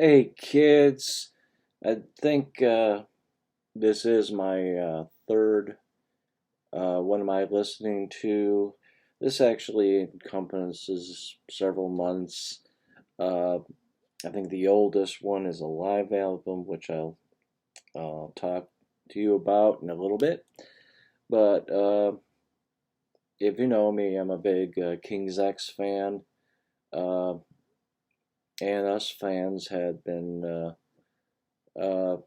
Hey kids, I think this is my third one am I listening to. This actually encompasses several months. Uh, I think the oldest one is a live album, which I'll talk to you about in a little bit. But if you know me, I'm a big King's X fan, uh, and us fans had been uh,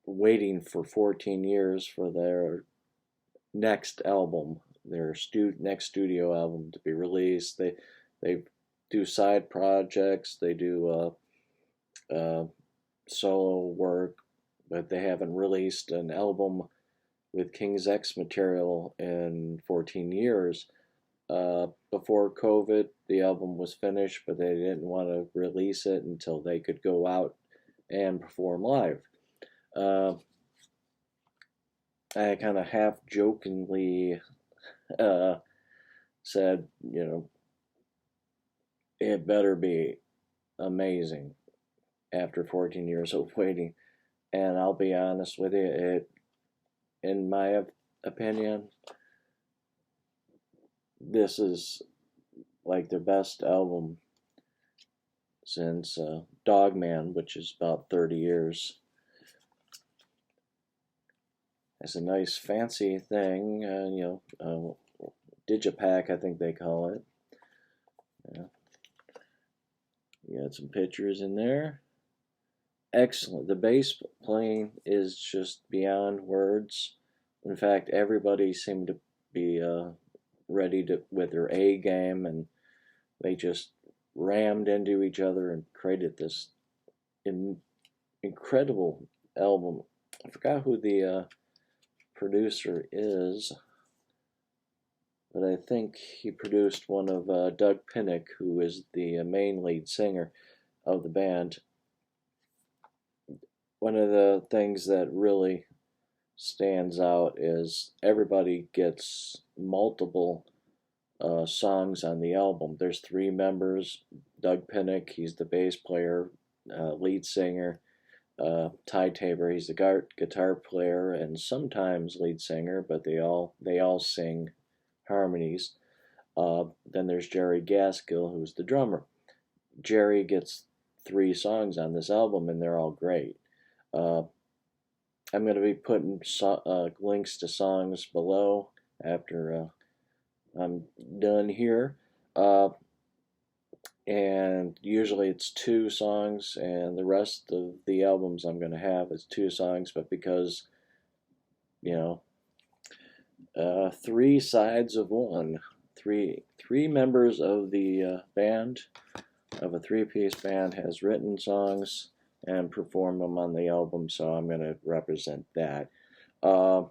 waiting for 14 years for their next album, their next studio album to be released. They do side projects, they do solo work, but they haven't released an album with King's X material in 14 years. Before COVID, the album was finished, but they didn't want to release it until they could go out and perform live. Uh, I kind of half jokingly uh, said, it better be amazing after 14 years of waiting. And I'll be honest with you, in my opinion, this is like their best album since Dogman, which is about 30 years. It's a nice fancy thing, digipack, I think they call it. Yeah. You got some pictures in there. Excellent. The bass playing is just beyond words. In fact, everybody seemed to be ready to with their A game, and they just rammed into each other and created this incredible album. I forgot who the producer is, but I think he produced one of Doug Pinnick, who is the main lead singer of the band. One of the things that really stands out is everybody gets multiple songs on the album. There's three members. Doug Pinnick, he's the bass player, lead singer. Ty Tabor, he's the guitar player and sometimes lead singer, but they all sing harmonies. Then there's Jerry Gaskill, who's the drummer. Jerry gets three songs on this album, and they're all great. I'm going to be putting links to songs below after I'm done here. And usually it's two songs, and the rest of the albums I'm going to have is two songs, but because, three sides of one, three members of the band, of a three-piece band, has written songs and perform them on the album, so I'm going to represent that. The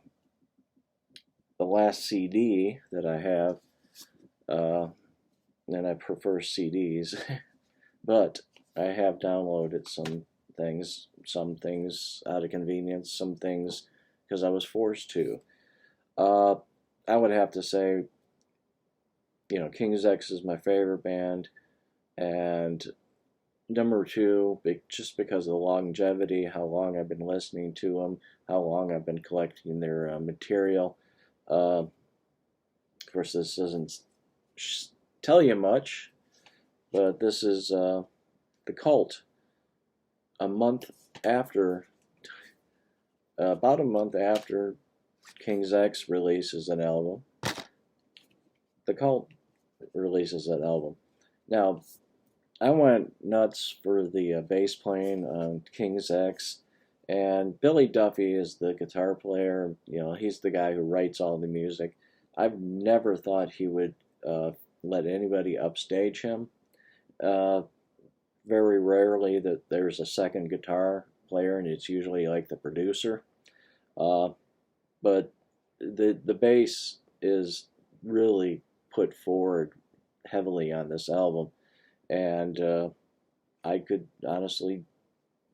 last CD that I have, and I prefer CDs, but I have downloaded some things out of convenience, some things because I was forced to. I would have to say, King's X is my favorite band, and number two, just because of the longevity, how long I've been listening to them, how long I've been collecting their material. Of course, this doesn't tell you much, but this is The Cult. About a month after King's X releases an album, The Cult releases that album. Now, I went nuts for the bass playing on King's X, and Billy Duffy is the guitar player. He's the guy who writes all the music. I've never thought he would let anybody upstage him. Very rarely that there's a second guitar player, and it's usually like the producer. But the bass is really put forward heavily on this album. And I could honestly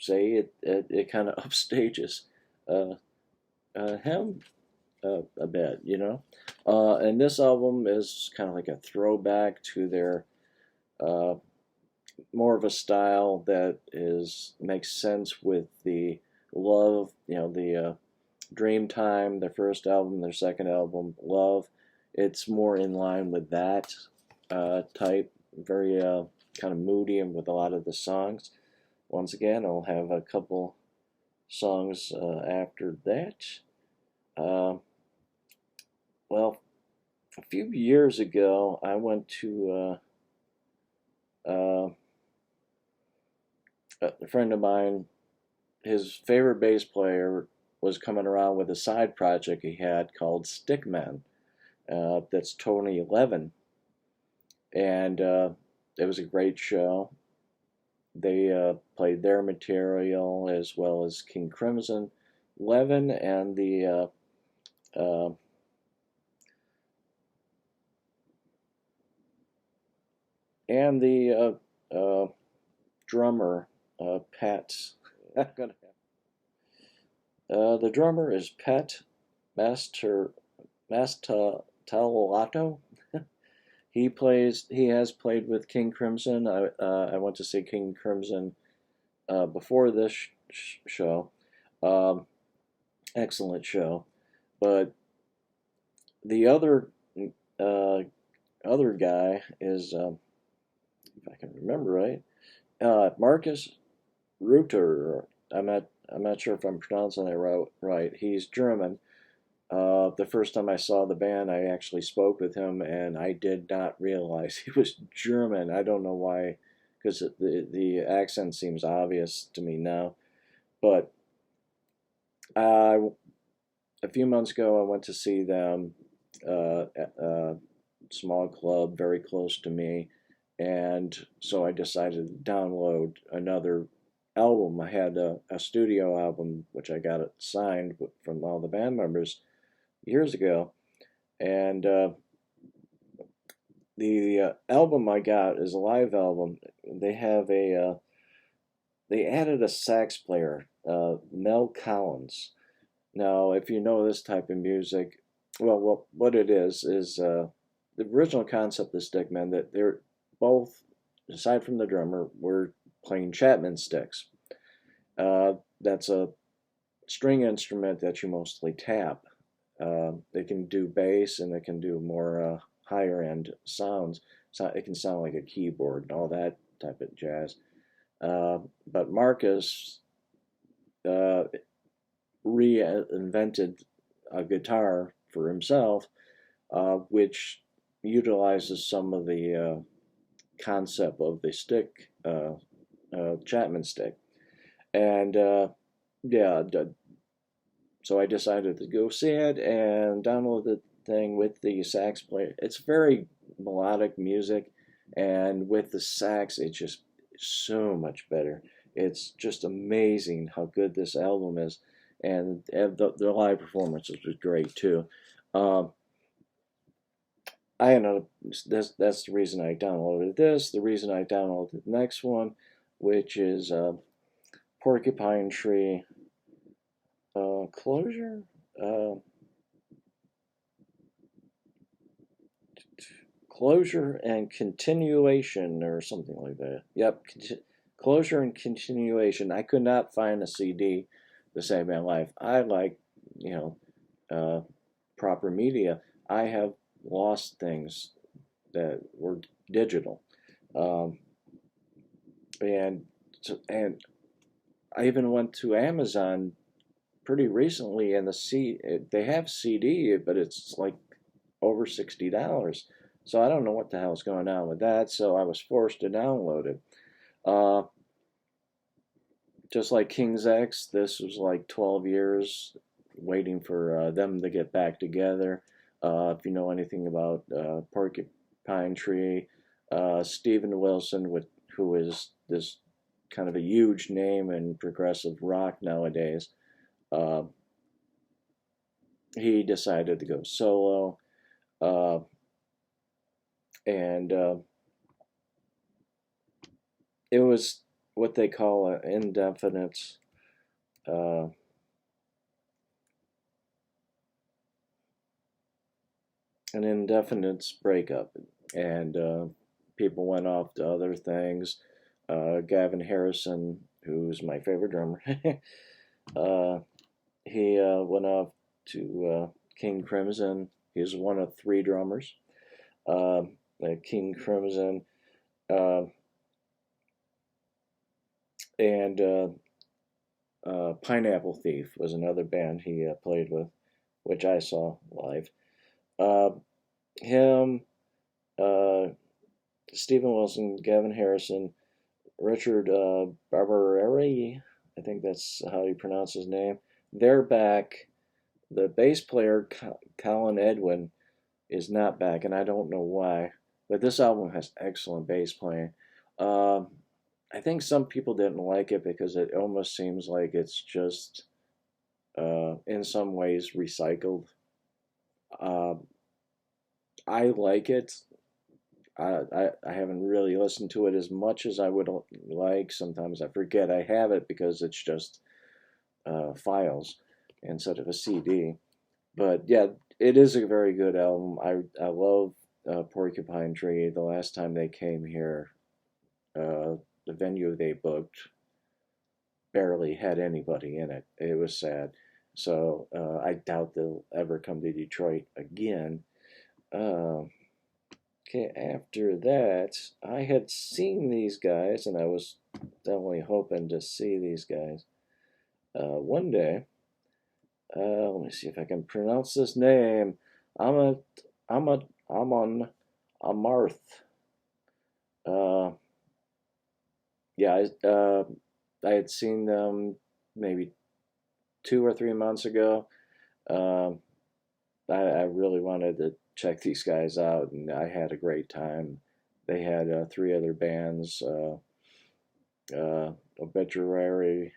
say it kind of upstages him a bit, and this album is kind of like a throwback to their more of a style that makes sense with the Love, the Dreamtime, their first album, their second album, Love. It's more in line with that type, very kind of moody and with a lot of the songs. Once again, I'll have a couple songs after that. Uh, well, a few years ago, I went to a friend of mine. His favorite bass player was coming around with a side project he had called Stickmen. That's Tony Levin, and it was a great show. They played their material as well as King Crimson. Levin and uh, the drummer Pat. The drummer is Pat Master Mastalato. He has played with King Crimson. I went to see King Crimson before this show. Um, Excellent show. But the uh, other guy is, if I can remember right, Marcus Reuter. I'm not sure if I'm pronouncing that right. He's German. The first time I saw the band, I actually spoke with him, and I did not realize he was German. I don't know why, because the accent seems obvious to me now. But uh, a few months ago, I went to see them at a small club very close to me, and so I decided to download another album. I had a studio album, which I got it signed from all the band members years ago, and the album I got is a live album. They have they added a sax player, Mel Collins. Now, if you know this type of music, well, what it is the original concept of Stickmen, that they're both, aside from the drummer, were playing Chapman sticks. That's a string instrument that you mostly tap. They can do bass and they can do more higher end sounds. So it can sound like a keyboard and all that type of jazz. But Marcus uh, reinvented a guitar for himself, which utilizes some of the concept of the stick, Chapman stick. And yeah, so I decided to go see it and download the thing with the sax player. It's very melodic music, and with the sax, it's just so much better. It's just amazing how good this album is, and the live performances was great too. Um, I know that's the reason I downloaded this. The reason I downloaded the next one, which is Porcupine Tree Closure. Uh, Closure and continuation, or something like that. Yep, closure and continuation. I could not find a CD to save my life. I like, you know, uh, proper media. I have lost things that were digital, um, and and I even went to Amazon pretty recently, and they have CD, but it's like over $60. So I don't know what the hell's going on with that. So I was forced to download it. Uh, just like King's X, this was like 12 years waiting for them to get back together. If you know anything about Porcupine Tree, Steven Wilson, who is this kind of a huge name in progressive rock nowadays, uh, he decided to go solo. Uh, and It was what they call uh, an indefinite breakup, and people went off to other things. Gavin Harrison, who's my favorite drummer, he went off to King Crimson. He's one of 3 drummers. King Crimson and Pineapple Thief was another band he played with, which I saw live. Him, Stephen Wilson, Gavin Harrison, Richard Barbareri, I think that's how you pronounce his name. They're back. The bass player, Colin Edwin, is not back, and I don't know why. But this album has excellent bass playing. I think some people didn't like it because it almost seems like it's just, in some ways, recycled. I like it. I haven't really listened to it as much as I would like. Sometimes I forget I have it because it's just files instead of a CD. But yeah, it is a very good album. I love Porcupine Tree. The last time they came here, the venue they booked barely had anybody in it. It was sad. So I doubt they'll ever come to Detroit again. Okay, after that, I had seen these guys, and I was definitely hoping to see these guys one day. Let me see if I can pronounce this name. Amon, Amarth. Yeah, I had seen them maybe 2 or 3 months ago. I really wanted to check these guys out, and I had a great time. They had 3 other bands, Obituary,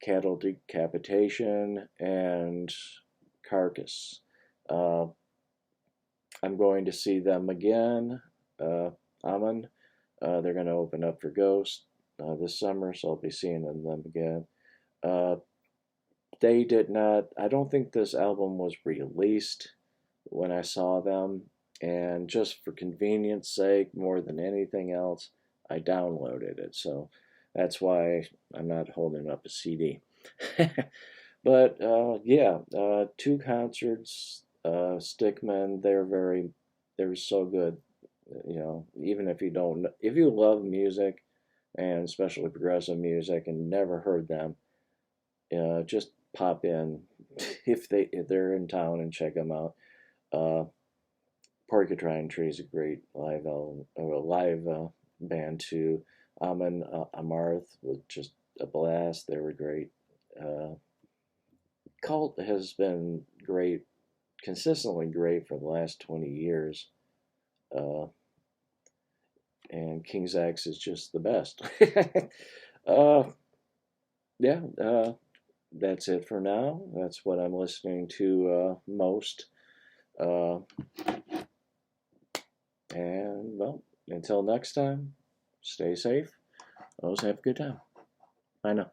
Cattle Decapitation, and Carcass. I'm going to see them again, Amon. They're going to open up for Ghost this summer, so I'll be seeing them again. They did not, I don't think this album was released when I saw them, and just for convenience sake, more than anything else, I downloaded it, so that's why I'm not holding up a CD. But yeah, 2 concerts, Stickmen, they're so good. You know, even if you love music, and especially progressive music, and never heard them, just pop in if they're in town and check them out. Porcupine Tree is a great live band too. Amon, Amarth was just a blast. They were great. Cult has been great, consistently great for the last 20 years. And King's X is just the best. Yeah, that's it for now. That's what I'm listening to most. And, well, until next time, stay safe. Always have a good time. Bye now.